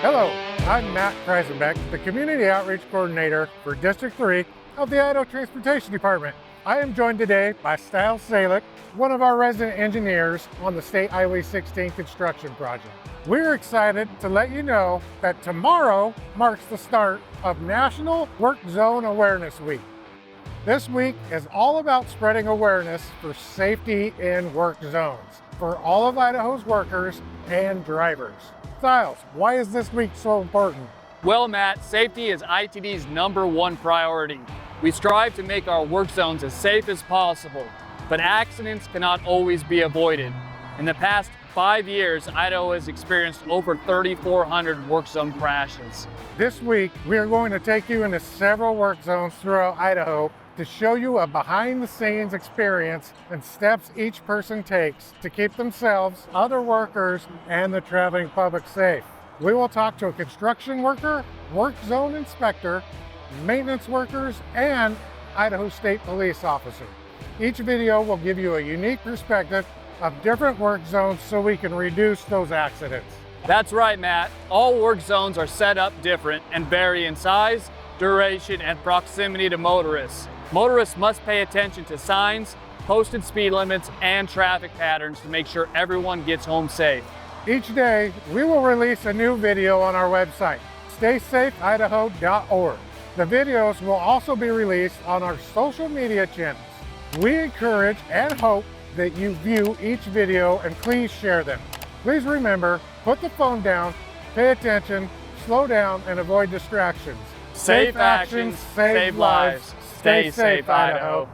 Hello, I'm Matt Kreisenbeck, the Community Outreach Coordinator for District 3 of the Idaho Transportation Department. I am joined today by Stiles Salick, one of our resident engineers on the State Highway 16 construction project. We're excited to let you know that tomorrow marks the start of National Work Zone Awareness Week. This week is all about spreading awareness for safety in work zones for all of Idaho's workers and drivers. Stiles, why is this week so important? Well, Matt, safety is ITD's #1 priority. We strive to make our work zones as safe as possible, but accidents cannot always be avoided. In the past 5 years, Idaho has experienced over 3,400 work zone crashes. This week, we are going to take you into several work zones throughout Idaho to show you a behind-the-scenes experience and steps each person takes to keep themselves, other workers, and the traveling public safe. We will talk to a construction worker, work zone inspector, maintenance workers, and Idaho State Police officer. Each video will give you a unique perspective of different work zones so we can reduce those accidents. That's right, Matt. All work zones are set up different and vary in size, duration, and proximity to motorists. Motorists must pay attention to signs, posted speed limits, and traffic patterns to make sure everyone gets home safe. Each day, we will release a new video on our website, staysafeidaho.org. The videos will also be released on our social media channels. We encourage and hope that you view each video and please share them. Please remember, put the phone down, pay attention, slow down, and avoid distractions. Safe actions save lives. Stay safe, Idaho.